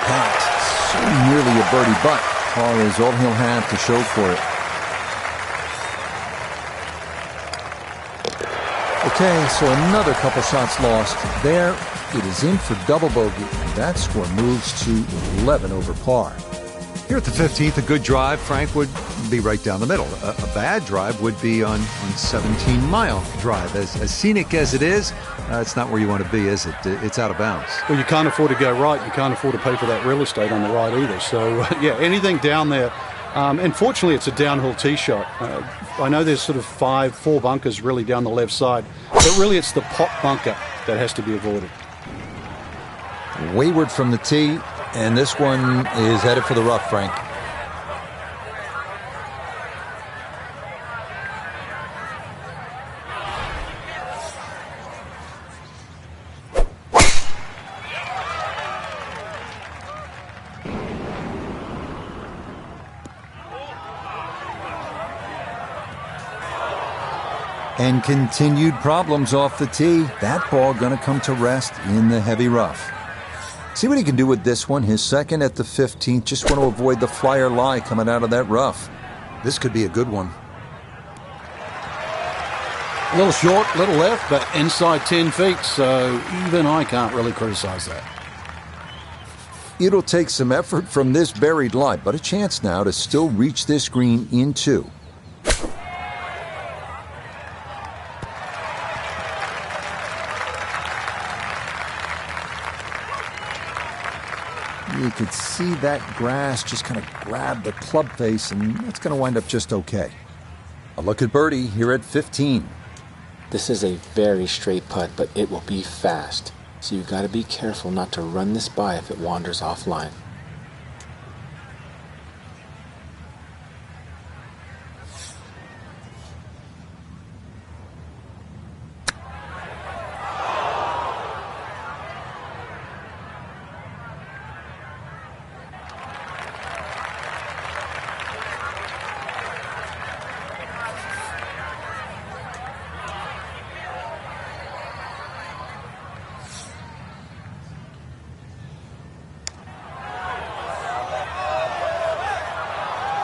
Pat, so nearly a birdie, but par is all he'll have to show for it. Okay, so another couple shots lost. There, it is in for double bogey, and that score moves to 11 over par. Here at the 15th, a good drive, Frank, would be right down the middle. A bad drive would be on 17 Mile Drive. As scenic as it is, it's not where you want to be, is it? It's out of bounds. Well, you can't afford to go right. You can't afford to pay for that real estate on the right either. So, yeah, anything down there. And fortunately, it's a downhill tee shot. I know there's sort of 4 bunkers really down the left side, but really it's the pot bunker that has to be avoided. Wayward from the tee, and this one is headed for the rough, Frank. And continued problems off the tee. That ball going to come to rest in the heavy rough. See what he can do with this one. His second at the 15th. Just want to avoid the flyer lie coming out of that rough. This could be a good one. A little short, little left, but inside 10 feet, so even I can't really criticize that. It'll take some effort from this buried lie, but a chance now to still reach this green in 2. You could see that grass just kind of grab the club face, and that's going to wind up just okay. A look at birdie here at 15. This is a very straight putt, but it will be fast. So you've got to be careful not to run this by if it wanders offline.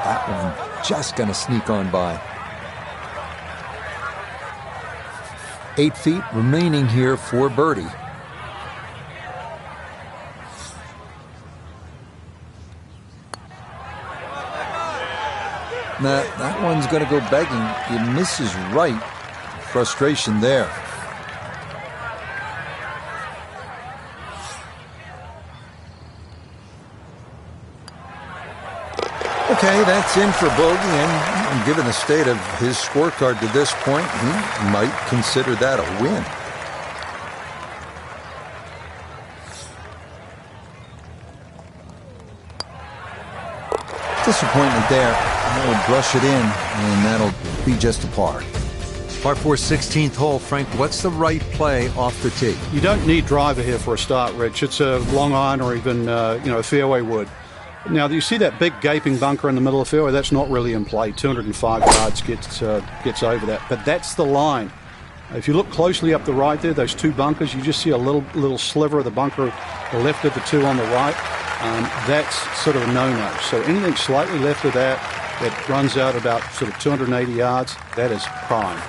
That one just going to sneak on by. 8 feet remaining here for birdie. Now, that one's going to go begging. It misses right. Frustration there. Okay, that's in for bogey, and given the state of his scorecard to this point, he might consider that a win. Disappointment there. That'll brush it in, and that'll be just a par. Par 4, 16th hole. Frank, what's the right play off the tee? You don't need driver here for a start, Rich. It's a long iron or even a fairway wood. Now, you see that big gaping bunker in the middle of the fairway? That's not really in play. 205 yards gets over that. But that's the line. If you look closely up the right there, those 2 bunkers, you just see a little sliver of the bunker, the left of the 2 on the right. That's sort of a no-no. So anything slightly left of that runs out about sort of 280 yards, that is prime.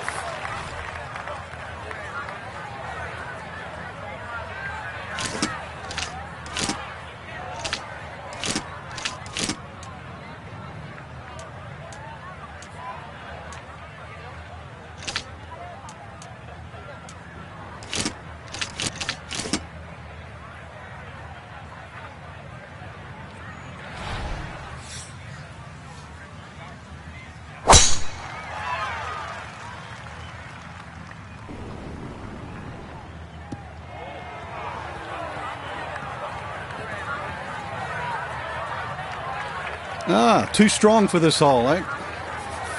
Too strong for this hole, eh?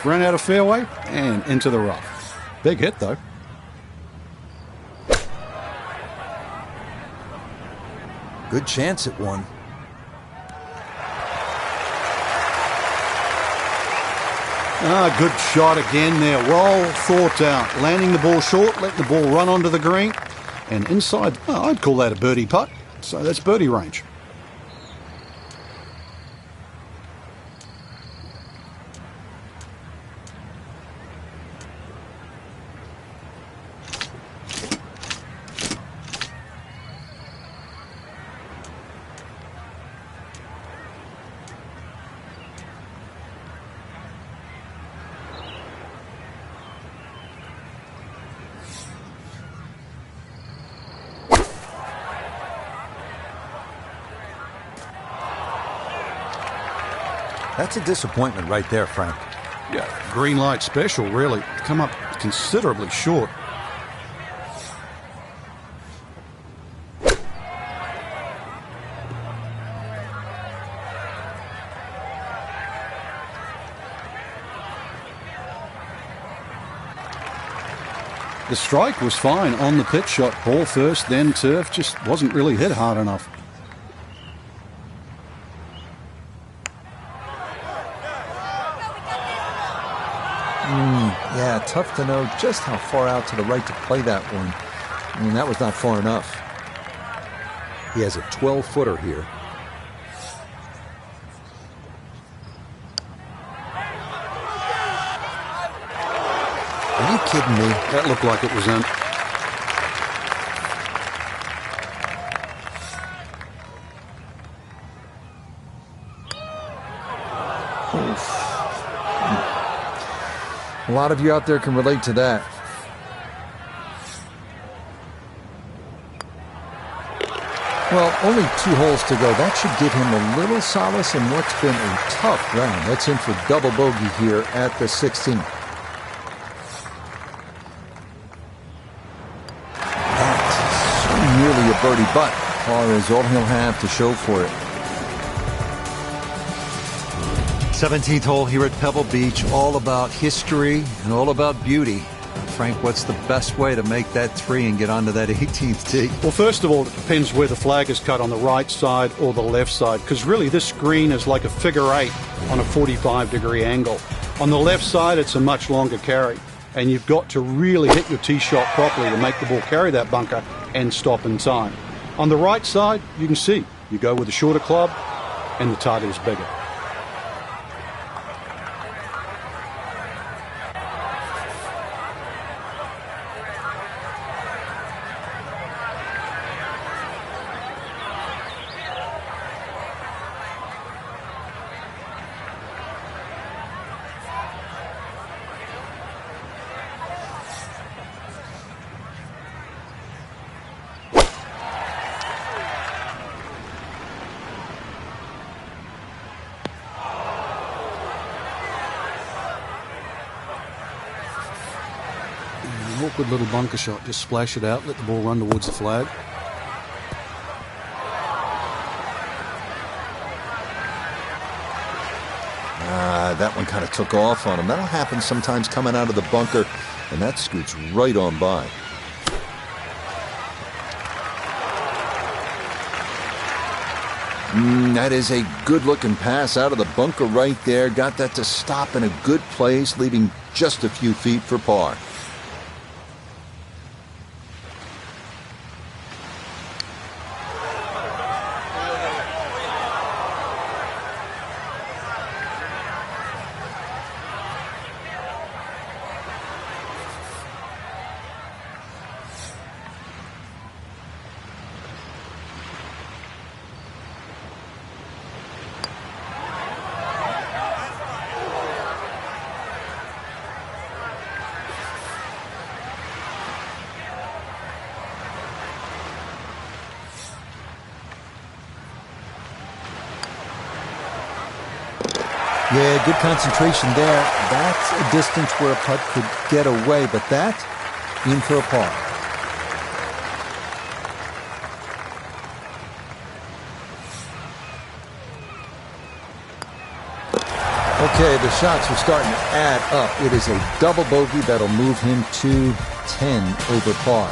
Run out of fairway and into the rough. Big hit, though. Good chance at one. Good shot again there. Well thought out. Landing the ball short, letting the ball run onto the green. And inside, I'd call that a birdie putt. So that's birdie range. That's a disappointment right there, Frank. Yeah, green light special, really. Come up considerably short. The strike was fine on the pitch shot. Ball first, then turf. Just wasn't really hit hard enough. Yeah, tough to know just how far out to the right to play that one. I mean, that was not far enough. He has a 12-footer here. Are you kidding me? That looked like it was in. A lot of you out there can relate to that. Well, only 2 holes to go. That should give him a little solace in what's been a tough round. That's in for double bogey here at the 16th. That's so nearly a birdie, but par is all he'll have to show for it. 17th hole here at Pebble Beach, all about history and all about beauty. Frank, what's the best way to make that 3 and get onto that 18th tee? Well, first of all, it depends where the flag is cut, on the right side or the left side, because really this green is like a figure 8 on a 45-degree angle. On the left side, it's a much longer carry, and you've got to really hit your tee shot properly to make the ball carry that bunker and stop in time. On the right side, you can see, you go with a shorter club and the target is bigger. Awkward little bunker shot. Just splash it out, let the ball run towards the flag. That one kind of took off on him. That'll happen sometimes coming out of the bunker, and that scoots right on by. That is a good-looking pass out of the bunker right there. Got that to stop in a good place, leaving just a few feet for par. Yeah, good concentration there. That's a distance where a putt could get away, but that in for a par. Okay, the shots are starting to add up. It is a double bogey that'll move him to 10 over par.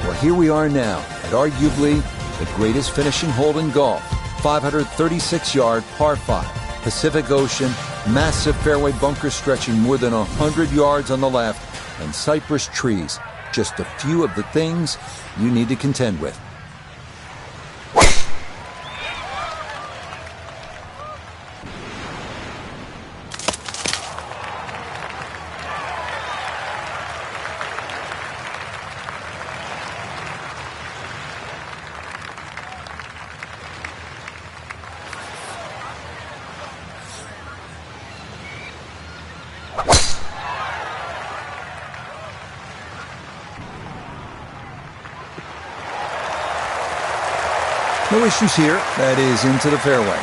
Well, here we are now at arguably the greatest finishing hole in golf. 536-yard par 5. Pacific Ocean, massive fairway bunker stretching more than 100 yards on the left, and cypress trees. Just a few of the things you need to contend with. No issues here. That is into the fairway.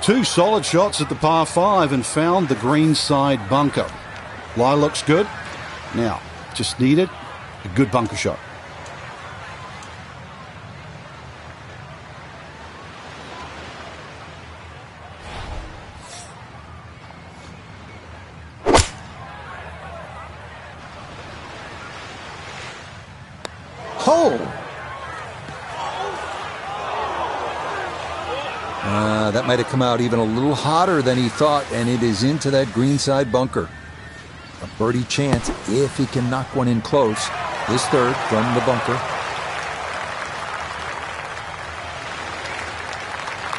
Two solid shots at the par 5 and found the green side bunker. Lie looks good. Now, just needed a good bunker shot. Hole! Yeah, that might have come out even a little hotter than he thought, and it is into that greenside bunker. A birdie chance if he can knock one in close. His third from the bunker.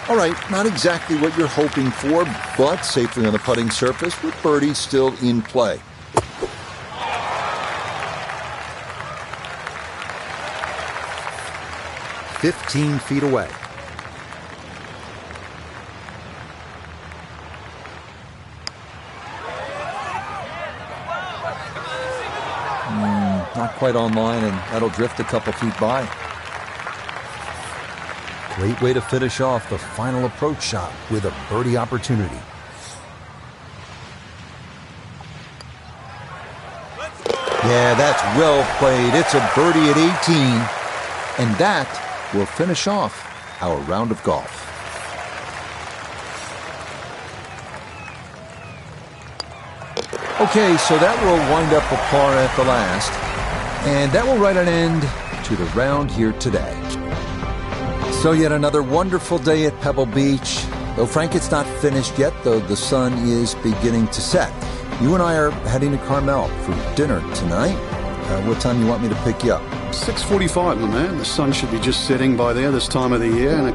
All right, not exactly what you're hoping for, but safely on the putting surface with birdie still in play. "15 feet away. Not quite on line, and that'll drift a couple feet by. Great way to finish off the final approach shot with a birdie opportunity. Yeah, that's well played. It's a birdie at 18, and that will finish off our round of golf. Okay, so that will wind up a par at the last, and that will write an end to the round here today. So yet another wonderful day at Pebble Beach. Though, Frank, it's not finished yet, though the sun is beginning to set. You and I are heading to Carmel for dinner tonight. What time do you want me to pick you up? 6:45, my man. The sun should be just setting by there this time of the year, and